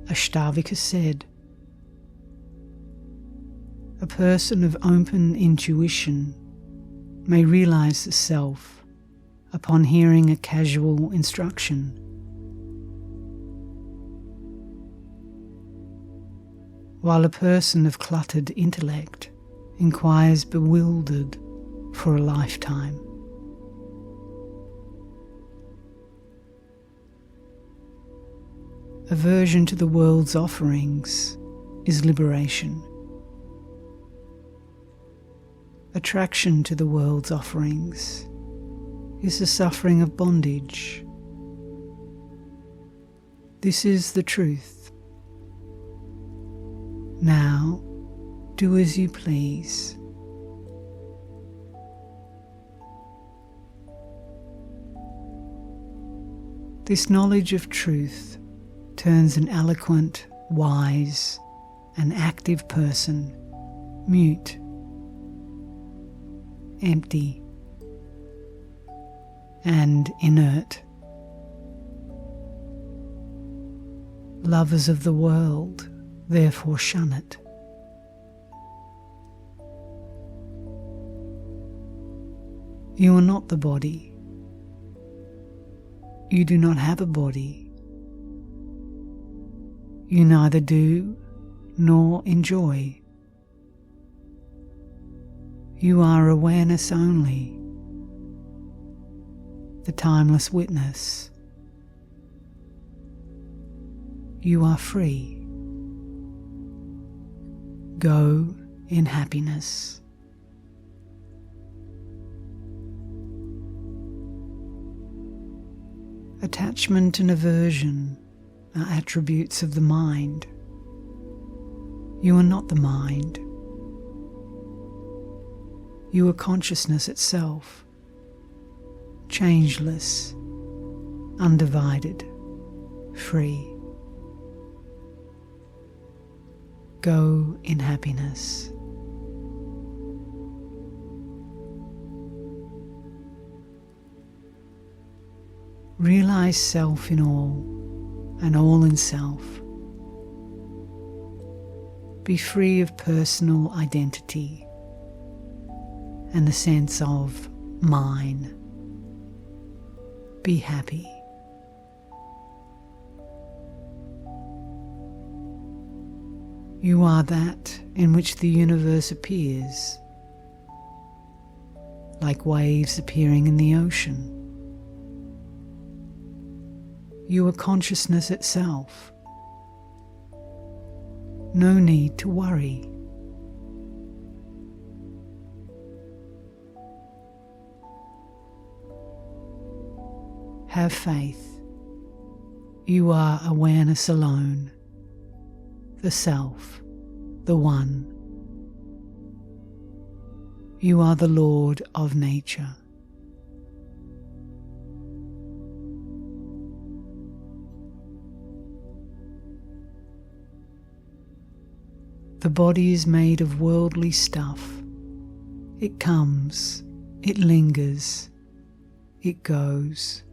Ashtavakra said, "A person of open intuition may realize the self upon hearing a casual instruction. While a person of cluttered intellect inquires bewildered for a lifetime." Aversion to the world's offerings is liberation. Attraction to the world's offerings is the suffering of bondage. This is the truth. Now, do as you please. This knowledge of truth turns an eloquent, wise, and active person mute, empty, and inert. Lovers of the world therefore shun it. You are not the body. You do not have a body. You neither do nor enjoy. You are awareness only, the timeless witness. You are free. Go in happiness. Attachment and aversion are attributes of the mind. You are not the mind. You are consciousness itself, changeless, undivided, free. Go in happiness. Realize self in all, and all in self. Be free of personal identity and the sense of mine. Be happy. You are that in which the universe appears, like waves appearing in the ocean. You are consciousness itself. No need to worry. Have faith. You are awareness alone, the self, the one. You are the Lord of nature. The body is made of worldly stuff. It comes, it lingers, it goes.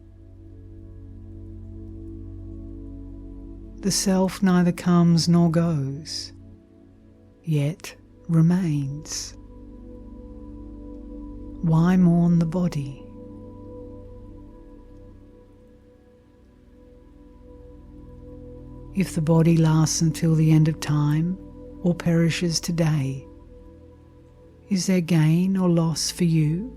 The self neither comes nor goes, yet remains. Why mourn the body? If the body lasts until the end of time, or perishes today, is there gain or loss for you?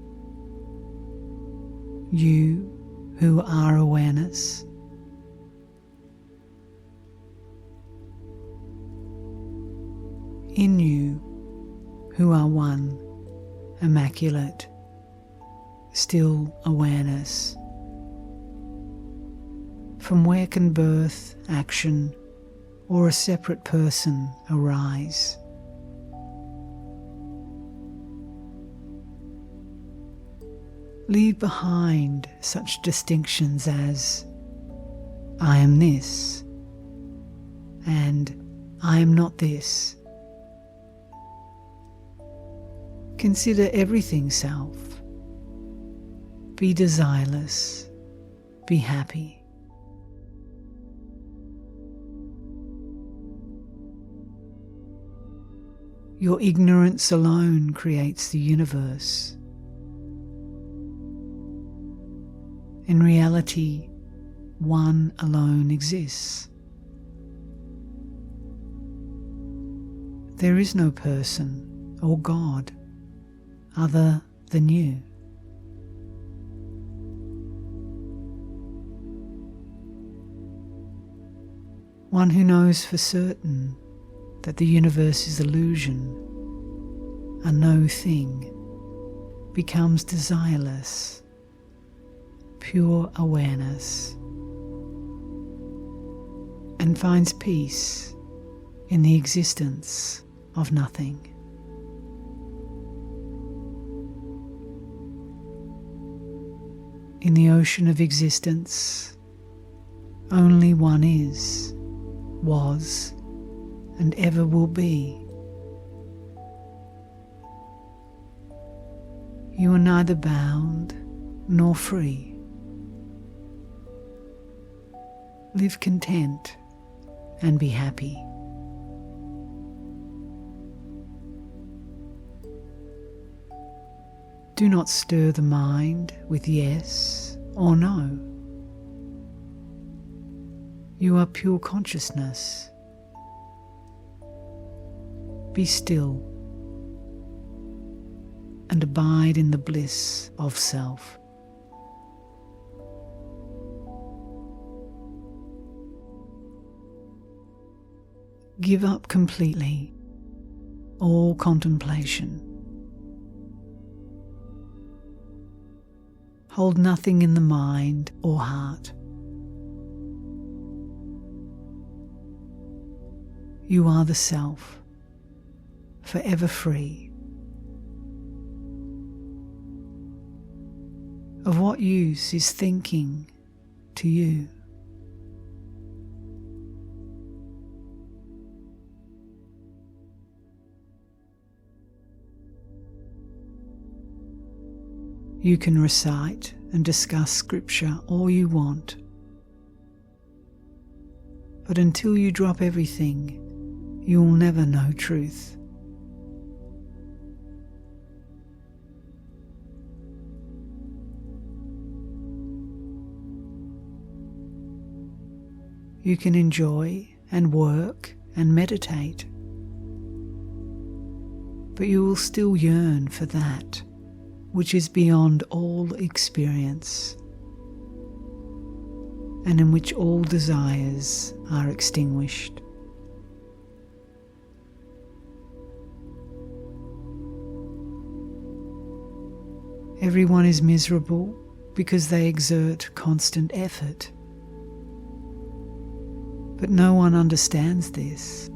You who are awareness. In you who are one, immaculate, still awareness. From where can birth, action, or a separate person arise? Leave behind such distinctions as I am this and I am not this. Consider everything self. Be desireless. Be happy. Your ignorance alone creates the universe. In reality, one alone exists. There is no person or God other than you. One who knows for certain that the universe is illusion, a no thing, becomes desireless, pure awareness, and finds peace in the existence of nothing. In the ocean of existence, only one is, was, and ever will be. You are neither bound nor free. Live content and be happy. Do not stir the mind with yes or no. You are pure consciousness. Be still and abide in the bliss of self. Give up completely all contemplation. Hold nothing in the mind or heart. You are the self, forever free. Of what use is thinking to you? You can recite and discuss scripture all you want, but until you drop everything, you will never know truth. You can enjoy and work and meditate, but you will still yearn for that which is beyond all experience, and in which all desires are extinguished. Everyone is miserable because they exert constant effort. But no one understands this.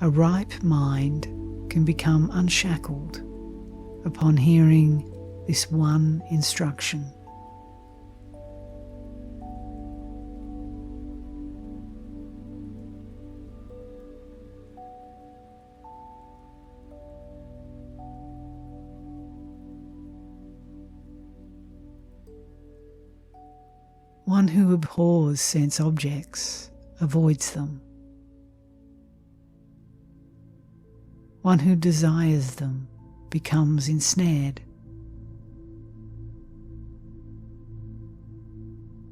A ripe mind can become unshackled upon hearing this one instruction. One who abhors sense objects avoids them. One who desires them becomes ensnared.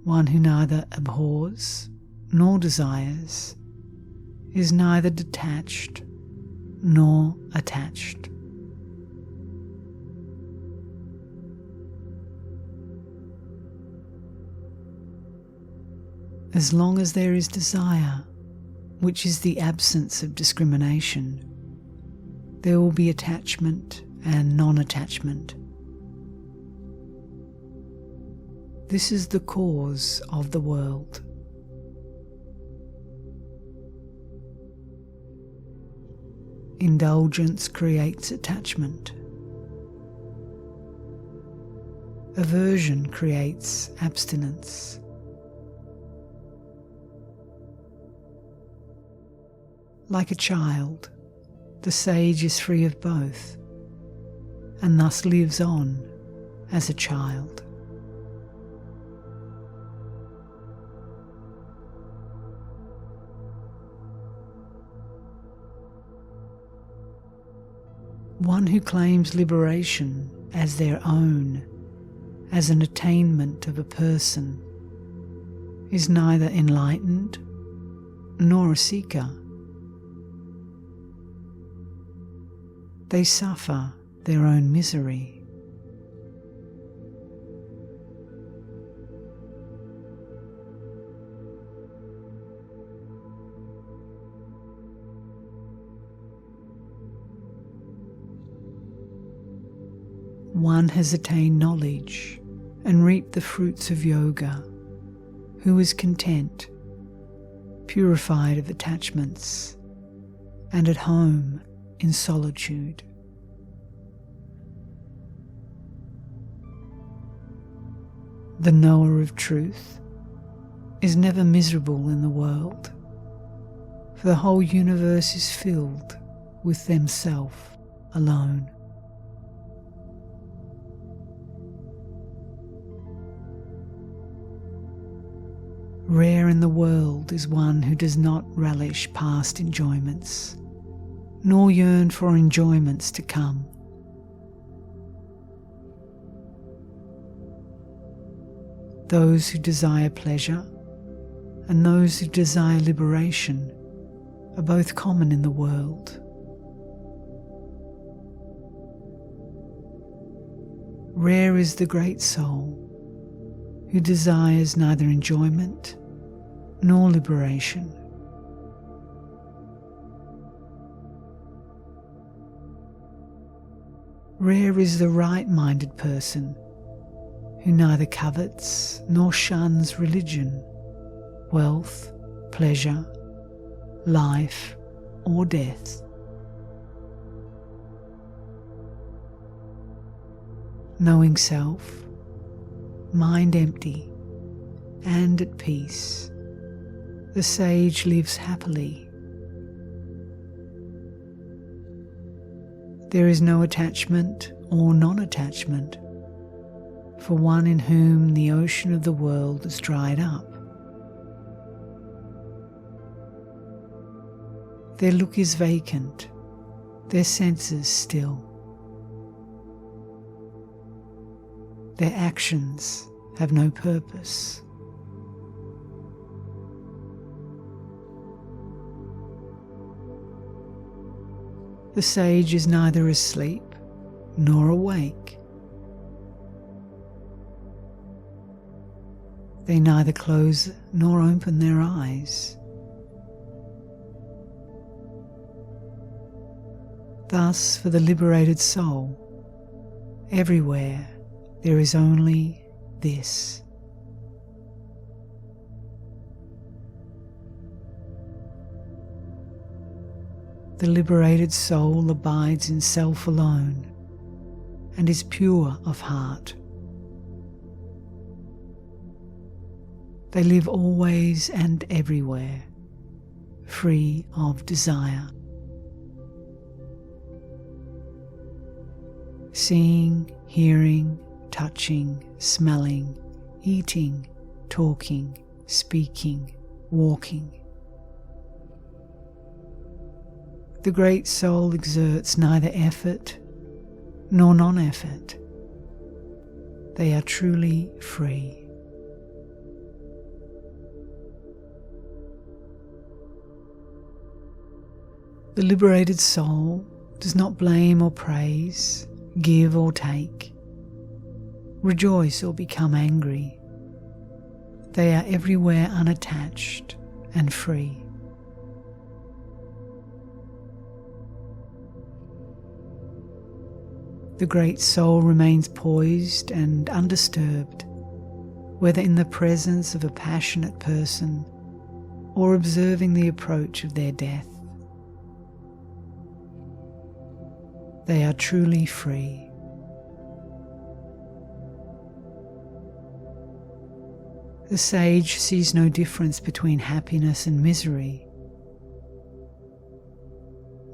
One who neither abhors nor desires is neither detached nor attached. As long as there is desire, which is the absence of discrimination, there will be attachment and non-attachment. This is the cause of the world. Indulgence creates attachment. Aversion creates abstinence. Like a child, the sage is free of both, and thus lives on as a child. One who claims liberation as their own, as an attainment of a person, is neither enlightened nor a seeker. They suffer their own misery. One has attained knowledge and reaped the fruits of yoga, who is content, purified of attachments, and at home in solitude. The knower of truth is never miserable in the world, for the whole universe is filled with themselves alone. Rare in the world is one who does not relish past enjoyments, nor yearn for enjoyments to come. Those who desire pleasure and those who desire liberation are both common in the world. Rare is the great soul who desires neither enjoyment nor liberation. Rare is the right-minded person who neither covets nor shuns religion, wealth, pleasure, life, or death. Knowing self, mind empty, and at peace, the sage lives happily. There is no attachment or non-attachment for one in whom the ocean of the world is dried up. Their look is vacant, their senses still. Their actions have no purpose. The sage is neither asleep nor awake. They neither close nor open their eyes. Thus, for the liberated soul, everywhere there is only this. The liberated soul abides in self alone and is pure of heart. They live always and everywhere, free of desire. Seeing, hearing, touching, smelling, eating, talking, speaking, walking. The great soul exerts neither effort nor non-effort. They are truly free. The liberated soul does not blame or praise, give or take, rejoice or become angry. They are everywhere unattached and free. The great soul remains poised and undisturbed, whether in the presence of a passionate person or observing the approach of their death. They are truly free. The sage sees no difference between happiness and misery,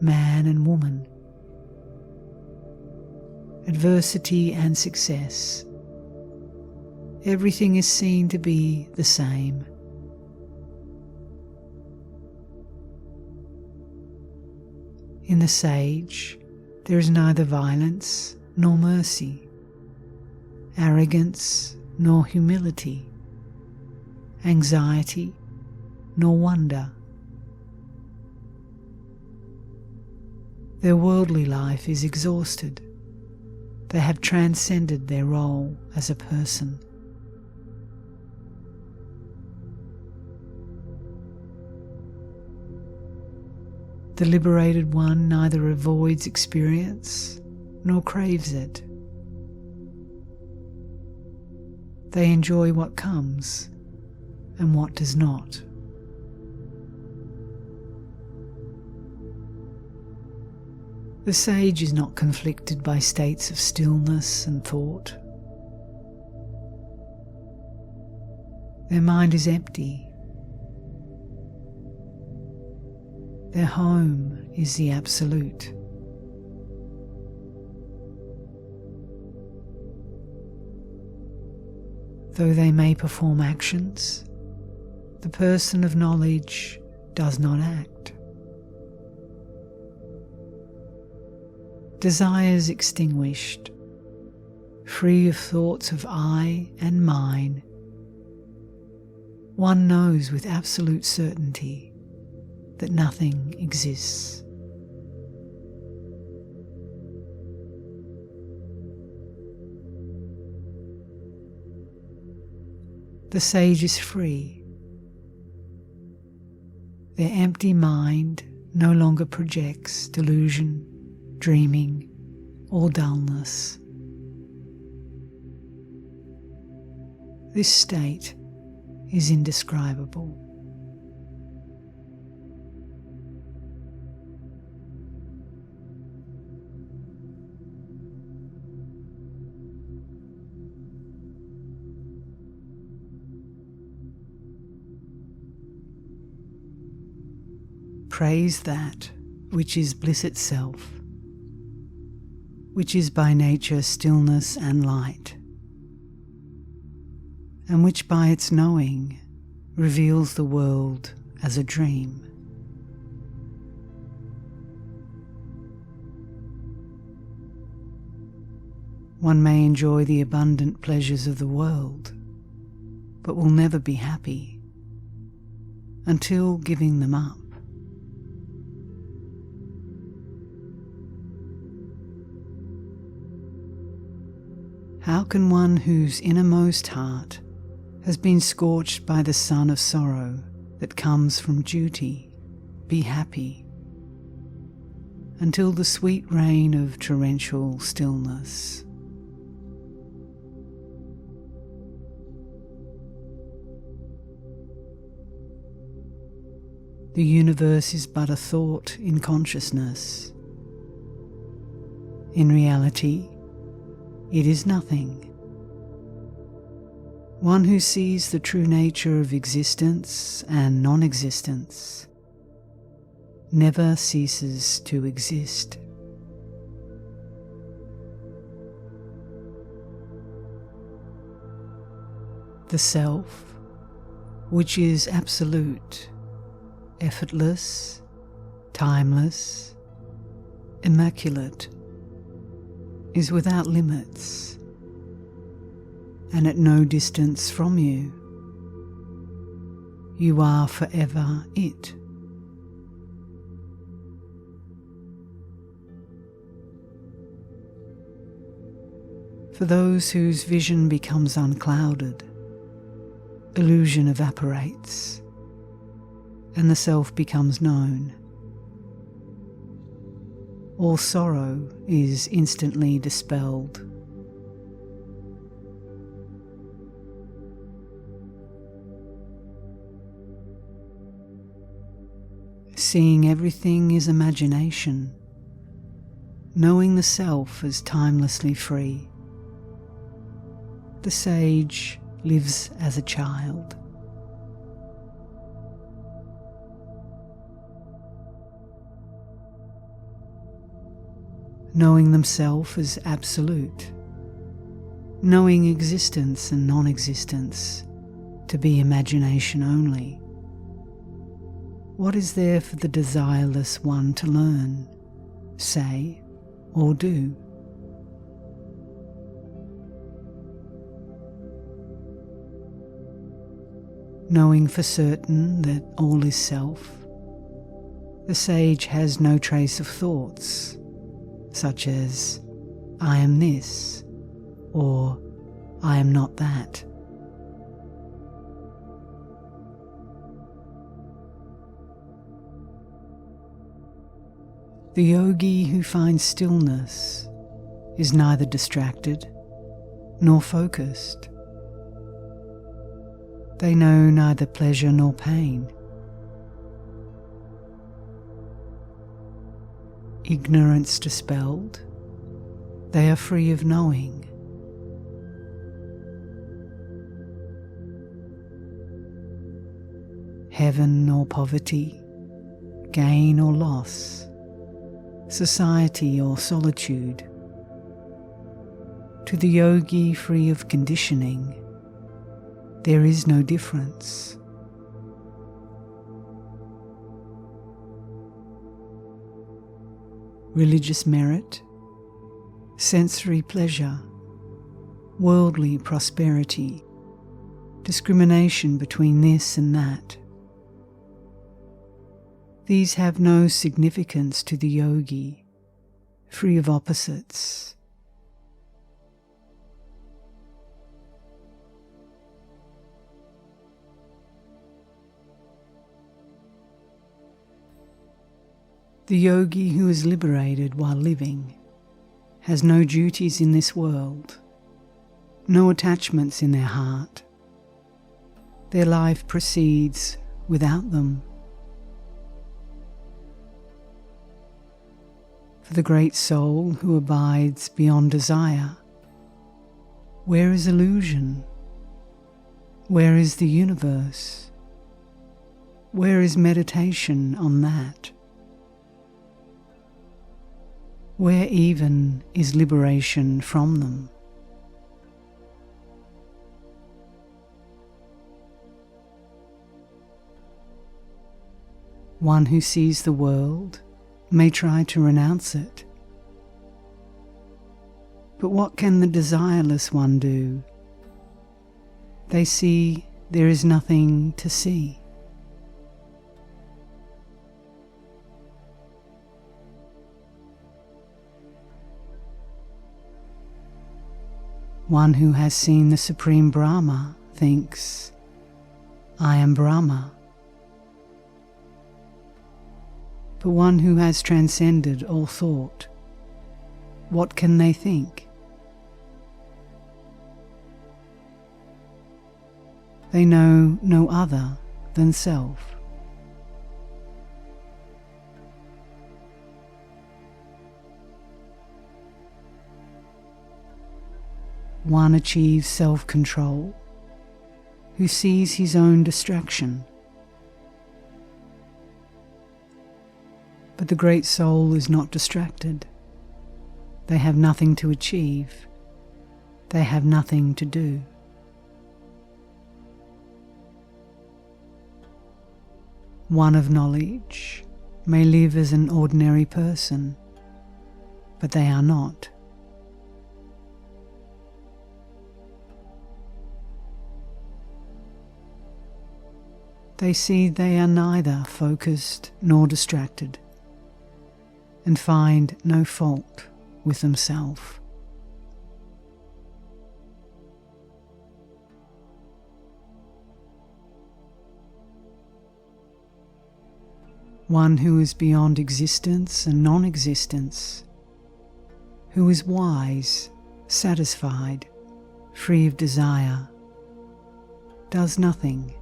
man and woman, adversity and success. Everything is seen to be the same. In the sage, There is neither violence nor mercy, arrogance nor humility, anxiety nor wonder. Their worldly life is exhausted. They have transcended their role as a person. The liberated one neither avoids experience nor craves it. They enjoy what comes and what does not. The sage is not conflicted by states of stillness and thought. Their mind is empty. Their home is the Absolute. Though they may perform actions, the person of knowledge does not act. Desires extinguished, free of thoughts of I and mine, one knows with absolute certainty that nothing exists. The sage is free. Their empty mind no longer projects delusion, dreaming, or dullness. This state is indescribable. Praise that which is bliss itself, which is by nature stillness and light, and which by its knowing reveals the world as a dream. One may enjoy the abundant pleasures of the world, but will never be happy until giving them up. How can one whose innermost heart has been scorched by the sun of sorrow that comes from duty be happy until the sweet rain of torrential stillness? The universe is but a thought in consciousness. In reality, it is nothing. One who sees the true nature of existence and non-existence never ceases to exist. The Self, which is absolute, effortless, timeless, immaculate, is without limits and at no distance from you. You are forever it. For those whose vision becomes unclouded, illusion evaporates and the self becomes known. All sorrow is instantly dispelled. Seeing everything is imagination, knowing the self as timelessly free, the sage lives as a child. Knowing themselves as absolute, knowing existence and non-existence to be imagination only. What is there for the desireless one to learn, say, or do. Knowing for certain that all is self, the sage has no trace of thoughts, such as, I am this, or I am not that. The yogi who finds stillness is neither distracted nor focused. They know neither pleasure nor pain. Ignorance dispelled, they are free of knowing. Heaven or poverty, gain or loss, society or solitude. To the yogi free of conditioning, there is no difference. Religious merit, sensory pleasure, worldly prosperity, discrimination between this and that. These have no significance to the yogi, free of opposites. The yogi who is liberated while living has no duties in this world, no attachments in their heart. Their life proceeds without them. For the great soul who abides beyond desire, where is illusion? Where is the universe? Where is meditation on that? Where even is liberation from them? One who sees the world may try to renounce it. But what can the desireless one do? They see there is nothing to see. One who has seen the Supreme Brahma thinks, I am Brahma. But one who has transcended all thought, what can they think? They know no other than self. One achieves self-control, who sees his own distraction. But the great soul is not distracted. They have nothing to achieve. They have nothing to do. One of knowledge may live as an ordinary person, but they are not. They see they are neither focused nor distracted, and find no fault with themselves. One who is beyond existence and non-existence, who is wise, satisfied, free of desire, does nothing,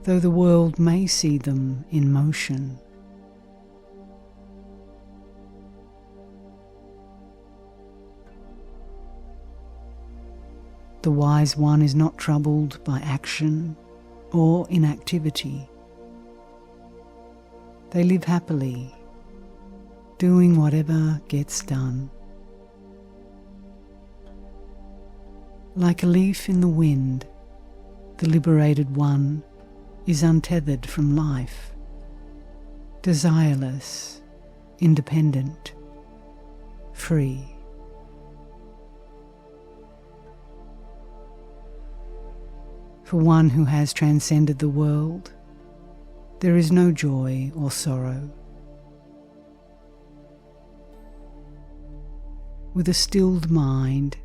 though the world may see them in motion. The wise one is not troubled by action or inactivity. They live happily, doing whatever gets done. Like a leaf in the wind, the liberated one is untethered from life, desireless, independent. free. For one who has transcended the world, there is no joy or sorrow. With a stilled mind,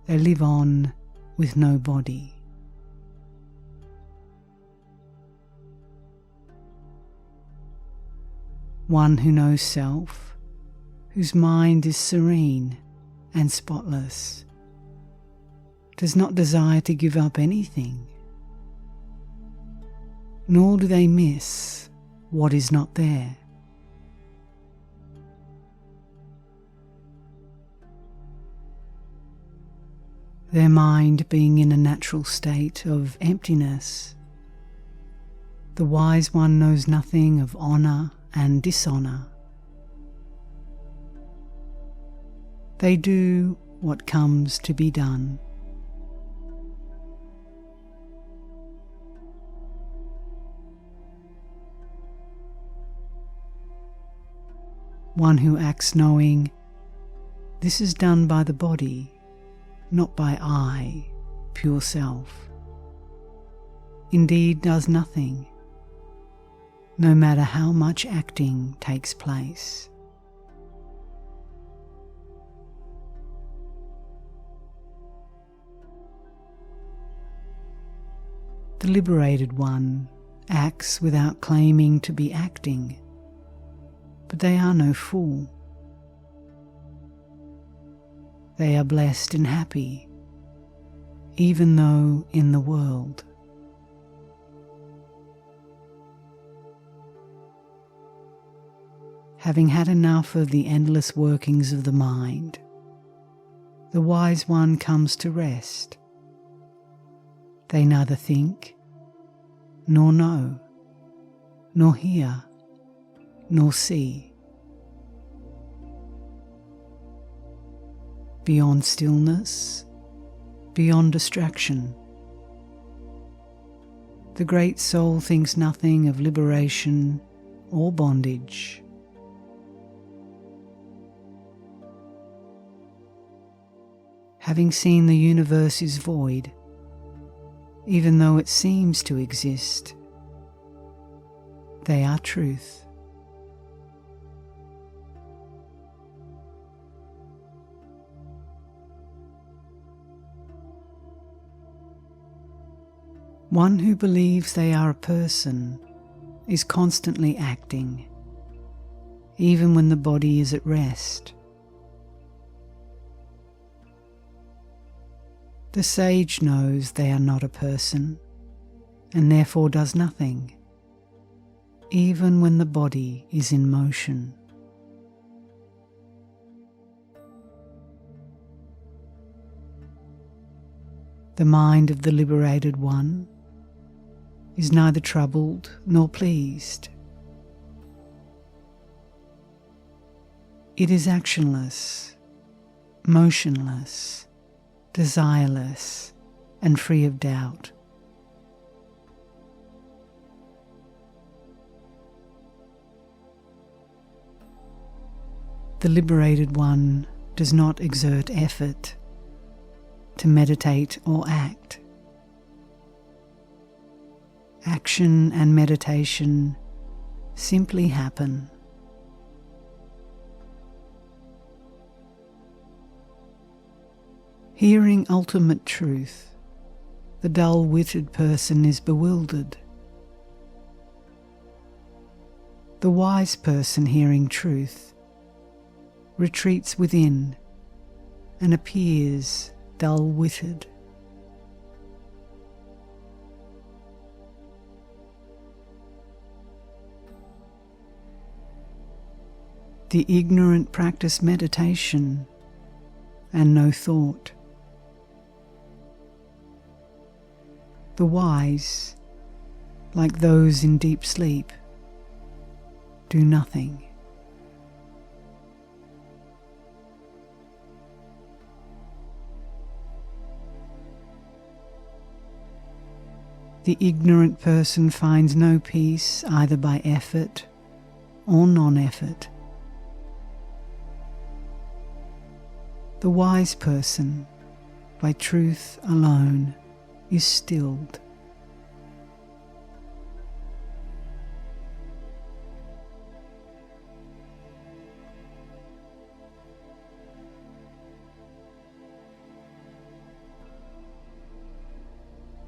they live on with no body. One who knows self, whose mind is serene and spotless, does not desire to give up anything, nor do they miss what is not there. Their mind being in a natural state of emptiness, the wise one knows nothing of honour and dishonour. They do what comes to be done. One who acts knowing, this is done by the body, not by I, pure self, indeed does nothing, no matter how much acting takes place. The liberated one acts without claiming to be acting, but they are no fool. They are blessed and happy, even though in the world. Having had enough of the endless workings of the mind, the wise one comes to rest. They neither think, nor know, nor hear, nor see. Beyond stillness, beyond distraction, the great soul thinks nothing of liberation or bondage. Having seen the universe is void, even though it seems to exist, they are truth. One who believes they are a person is constantly acting, even when the body is at rest. The sage knows they are not a person, and therefore does nothing, even when the body is in motion. The mind of the liberated one is neither troubled nor pleased. It is actionless, motionless, desireless, and free of doubt. The liberated one does not exert effort to meditate or act. Action and meditation simply happen. Hearing ultimate truth, the dull-witted person is bewildered. The wise person hearing truth retreats within and appears dull-witted. The ignorant practice meditation and no thought. The wise, like those in deep sleep, do nothing. The ignorant person finds no peace either by effort or non-effort. The wise person, by truth alone, is stilled.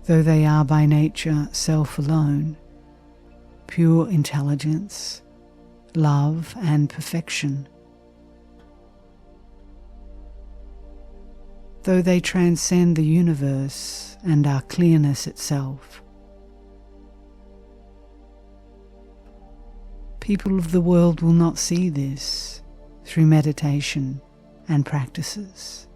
Though they are by nature self alone, pure intelligence, love and perfection. Though they transcend the universe and are clearness itself. People of the world will not see this through meditation and practices.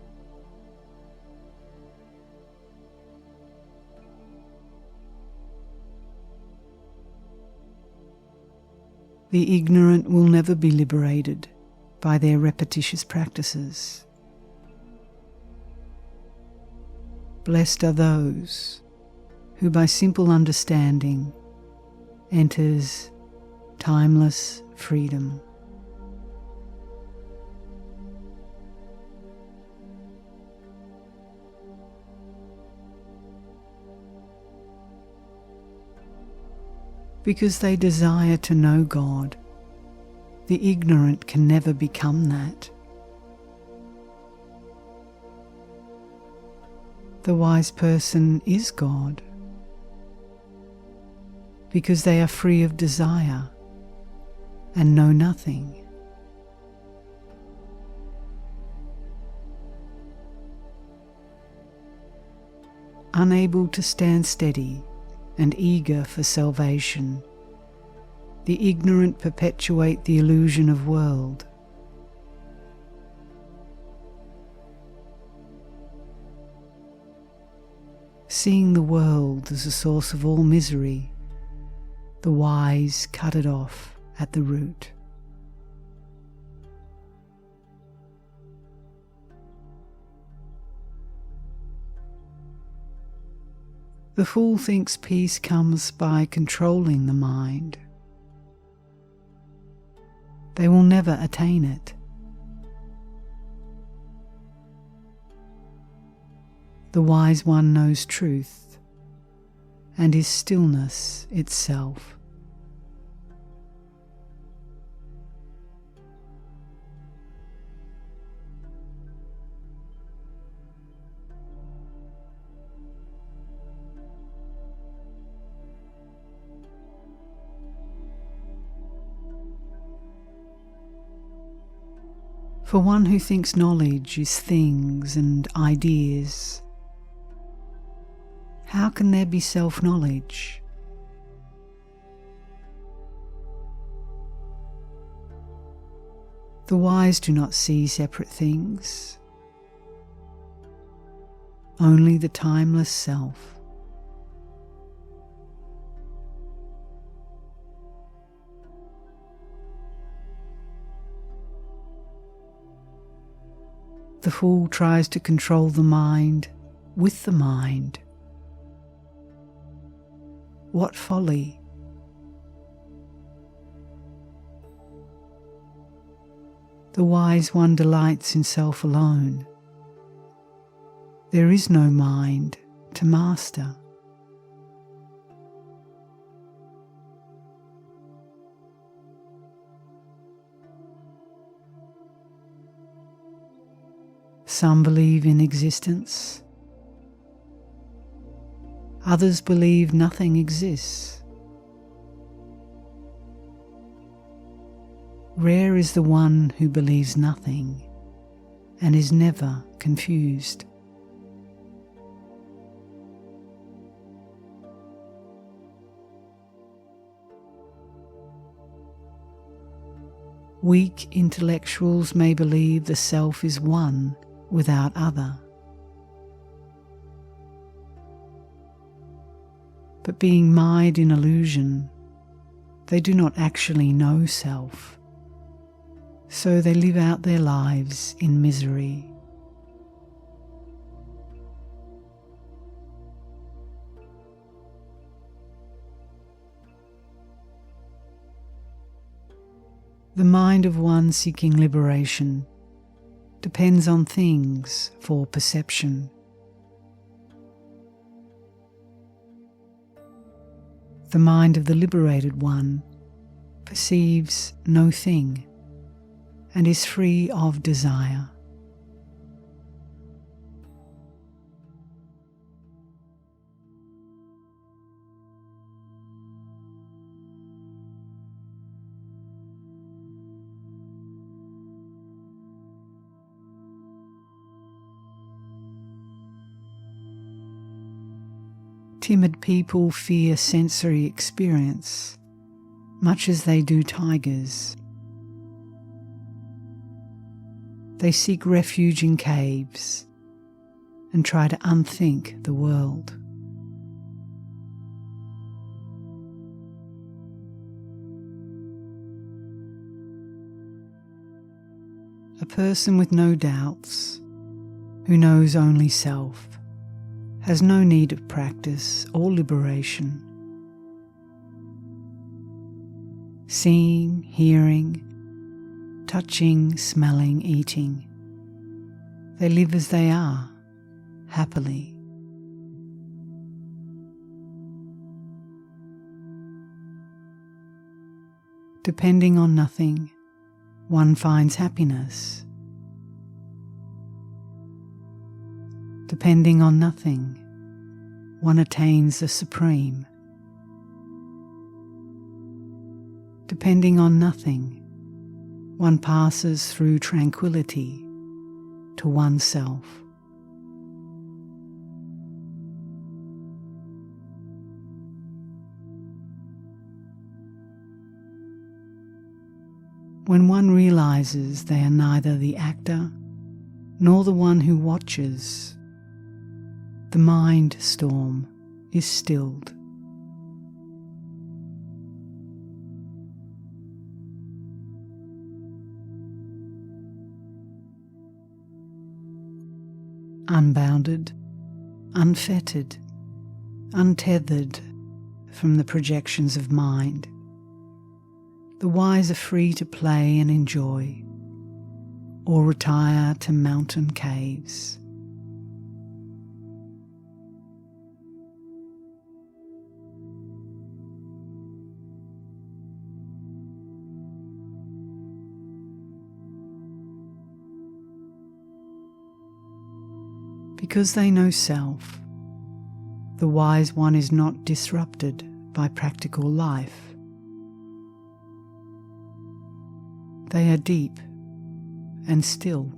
The ignorant will never be liberated by their repetitious practices. Blessed are those who by simple understanding enters timeless freedom. Because they desire to know God, the ignorant can never become that. The wise person is God, because they are free of desire and know nothing. Unable to stand steady and eager for salvation, the ignorant perpetuate the illusion of world. Seeing the world as a source of all misery, the wise cut it off at the root. The fool thinks peace comes by controlling the mind. They will never attain it. The wise one knows truth and is stillness itself. For one who thinks knowledge is things and ideas, how can there be self-knowledge? The wise do not see separate things, only the timeless self. The fool tries to control the mind with the mind. What folly! The wise one delights in self alone. There is no mind to master. Some believe in existence. Others believe nothing exists. Rare is the one who believes nothing and is never confused. Weak intellectuals may believe the self is one without other. But being mired in illusion, they do not actually know self, so they live out their lives in misery. The mind of one seeking liberation depends on things for perception. The mind of the liberated one perceives no thing and is free of desire. Timid people fear sensory experience, much as they do tigers. They seek refuge in caves and try to unthink the world. A person with no doubts, who knows only self, has no need of practice or liberation. Seeing, hearing, touching, smelling, eating, they live as they are, happily. Depending on nothing, one finds happiness. Depending on nothing, one attains the supreme. Depending on nothing, one passes through tranquility to oneself. When one realizes they are neither the actor nor the one who watches, the mind storm is stilled. Unbounded, unfettered, untethered from the projections of mind, the wise are free to play and enjoy, or retire to mountain caves. Because they know self, the wise one is not disrupted by practical life. They are deep and still,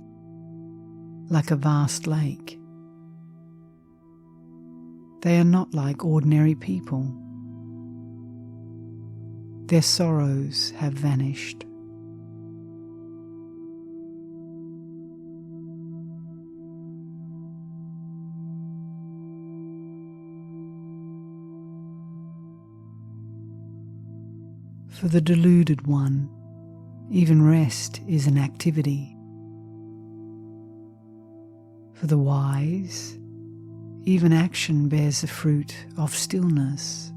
like a vast lake. They are not like ordinary people. Their sorrows have vanished. For the deluded one, even rest is an activity. For the wise, even action bears the fruit of stillness.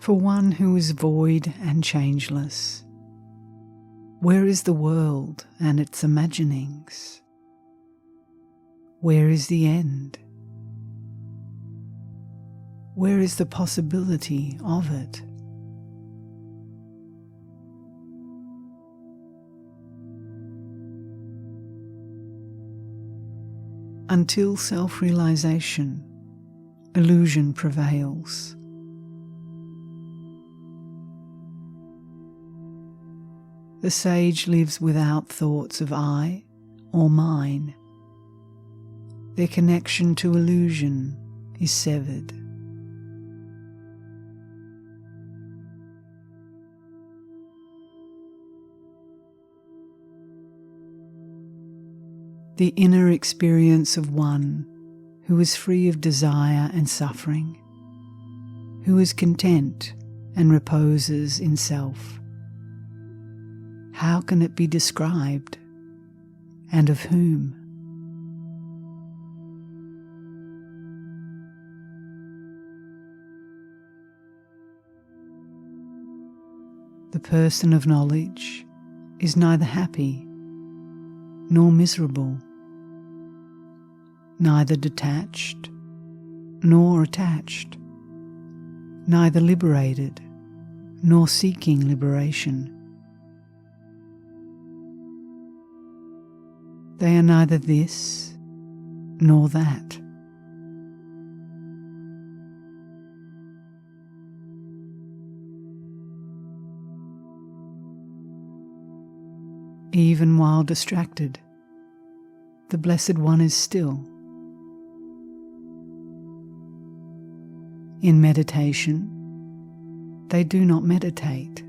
For one who is void and changeless, where is the world and its imaginings? Where is the end? Where is the possibility of it? Until self-realization, illusion prevails. The sage lives without thoughts of I or mine. Their connection to illusion is severed. The inner experience of one who is free of desire and suffering, who is content and reposes in self. How can it be described, and of whom? The person of knowledge is neither happy nor miserable, neither detached nor attached, neither liberated nor seeking liberation. They are neither this nor that. Even while distracted, the Blessed One is still. In meditation, they do not meditate.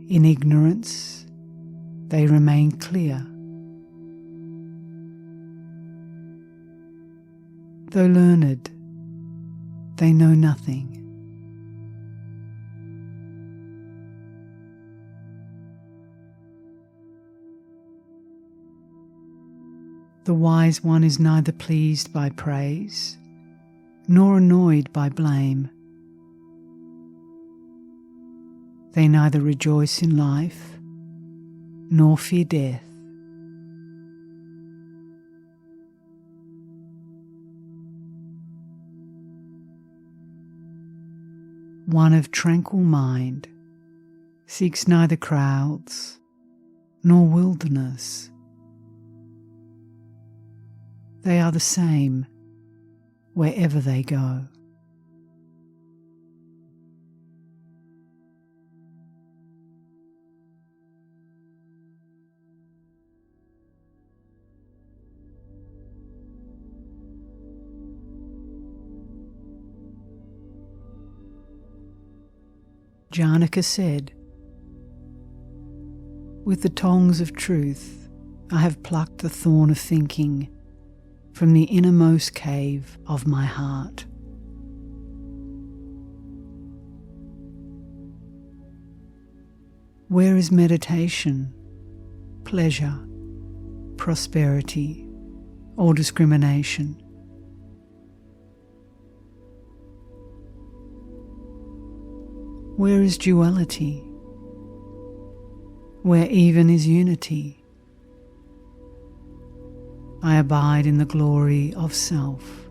In ignorance, they remain clear. Though learned, they know nothing. The wise one is neither pleased by praise nor annoyed by blame. They neither rejoice in life nor fear death. One of tranquil mind seeks neither crowds nor wilderness. They are the same wherever they go. Janaka said, "With the tongs of truth I have plucked the thorn of thinking from the innermost cave of my heart." Where is meditation, pleasure, prosperity, or discrimination? Where is duality? Where even is unity? I abide in the glory of self.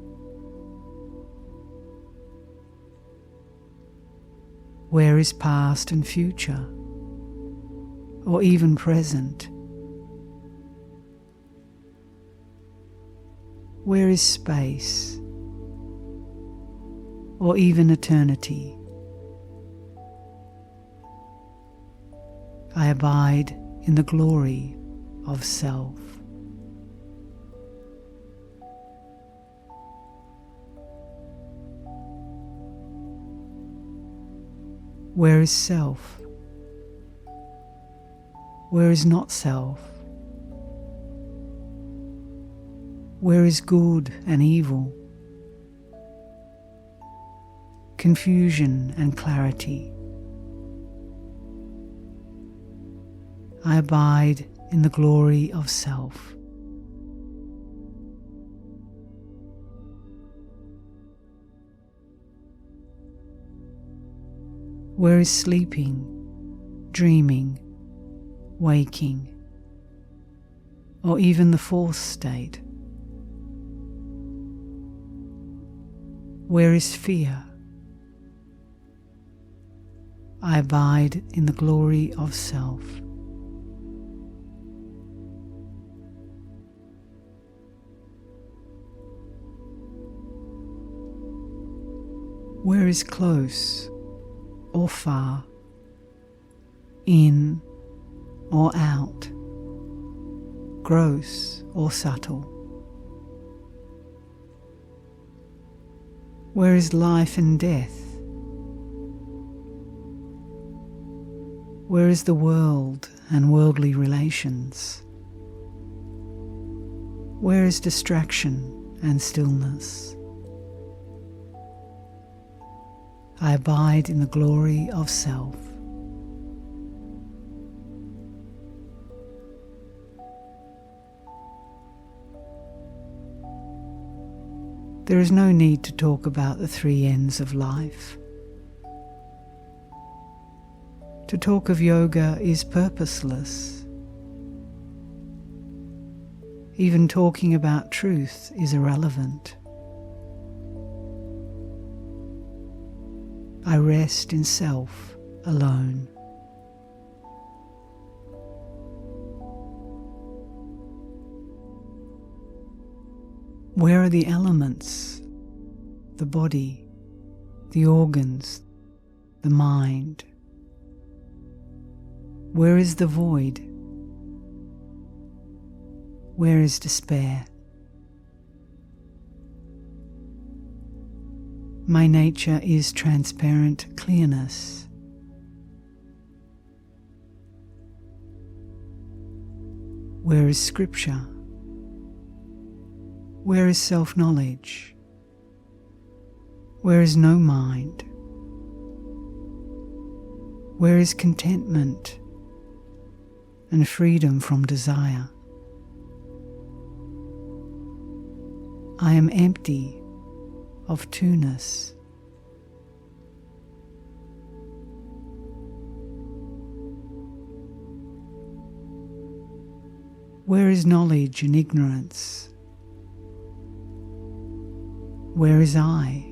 Where is past and future, or even present? Where is space, or even eternity? I abide in the glory of self. Where is self? Where is not self? Where is good and evil? Confusion and clarity? I abide in the glory of self. Where is sleeping, dreaming, waking, or even the fourth state? Where is fear? I abide in the glory of self. Where is close or far, in or out, gross or subtle? Where is life and death? Where is the world and worldly relations? Where is distraction and stillness? I abide in the glory of self. There is no need to talk about the three ends of life, To talk of yoga is purposeless. Even talking about truth is irrelevant. I rest in self alone. Where are the elements, the body, the organs, the mind? Where is the void? Where is despair? My nature is transparent clearness. Where is scripture? Where is self-knowledge? Where is no mind? Where is contentment and freedom from desire? I am empty of two-ness. Where is knowledge and ignorance? Where is I?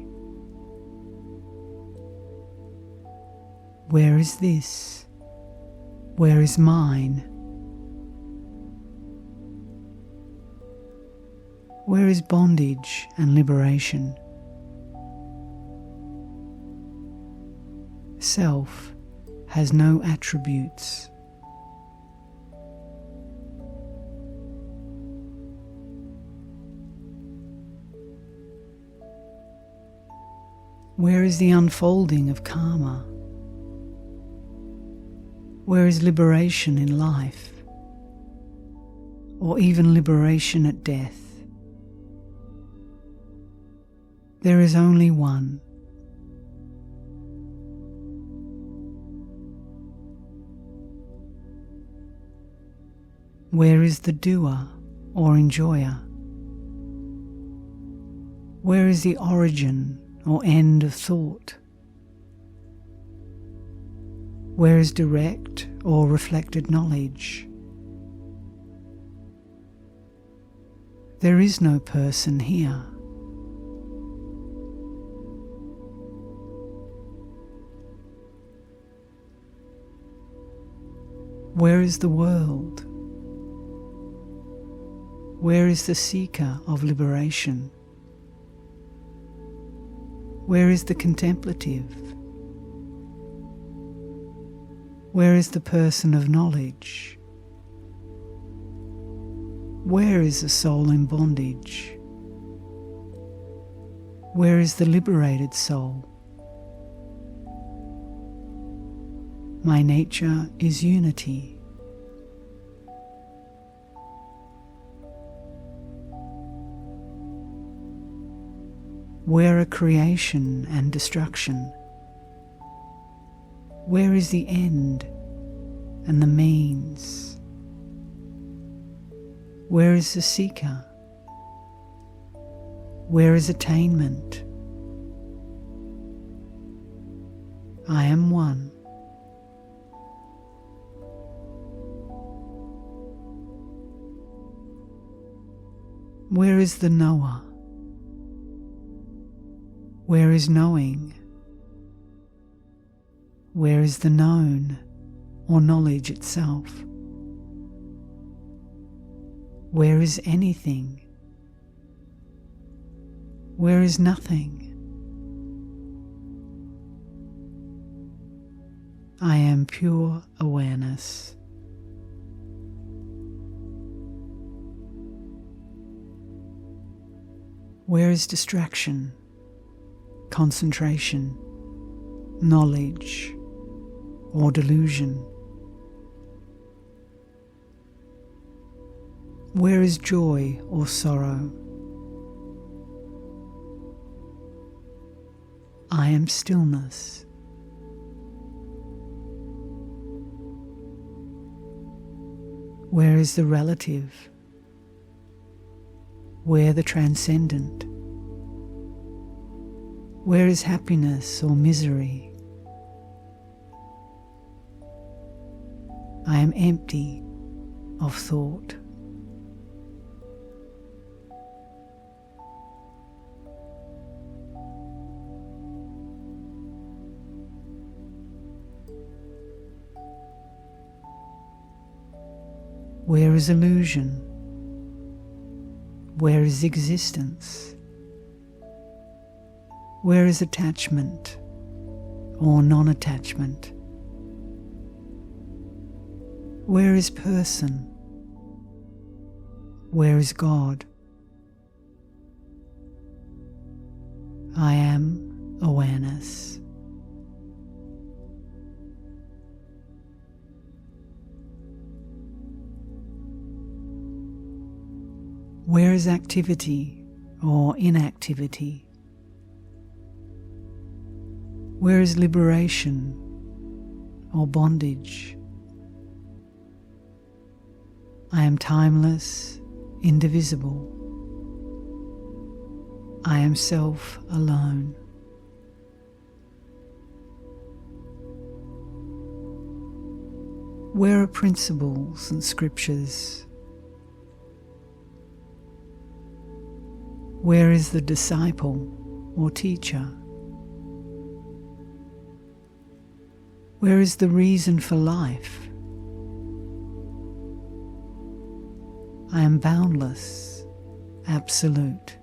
Where is this? Where is mine? Where is bondage and liberation? Self has no attributes. Where is the unfolding of karma? Where is liberation in life, or even liberation at death? There is only one. Where is the doer or enjoyer? Where is the origin or end of thought? Where is direct or reflected knowledge? There is no person here. Where is the world? Where is the seeker of liberation? Where is the contemplative? Where is the person of knowledge? Where is the soul in bondage? Where is the liberated soul? My nature is unity. Where are creation and destruction? Where is the end and the means? Where is the seeker? Where is attainment? I am one. Where is the knower? Where is knowing? Where is the known or knowledge itself? Where is anything? Where is nothing? I am pure awareness. Where is distraction, concentration, knowledge, or delusion? Where is joy or sorrow? I am stillness. Where is the relative? Where the transcendent? Where is happiness or misery? I am empty of thought. Where is illusion? Where is existence? Where is attachment or non-attachment? Where is person? Where is God? I am awareness. Where is activity or inactivity? Where is liberation or bondage? I am timeless, indivisible. I am self alone. Where are principles and scriptures? Where is the disciple or teacher? Where is the reason for life? I am boundless, absolute.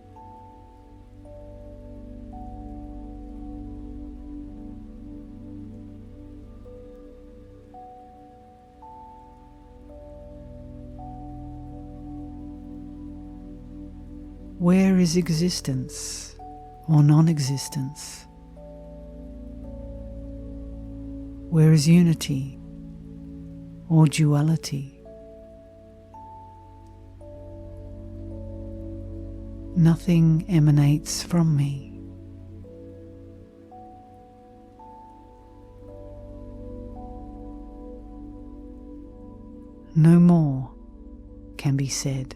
Where is existence or non-existence? Where is unity or duality? Nothing emanates from me. No more can be said.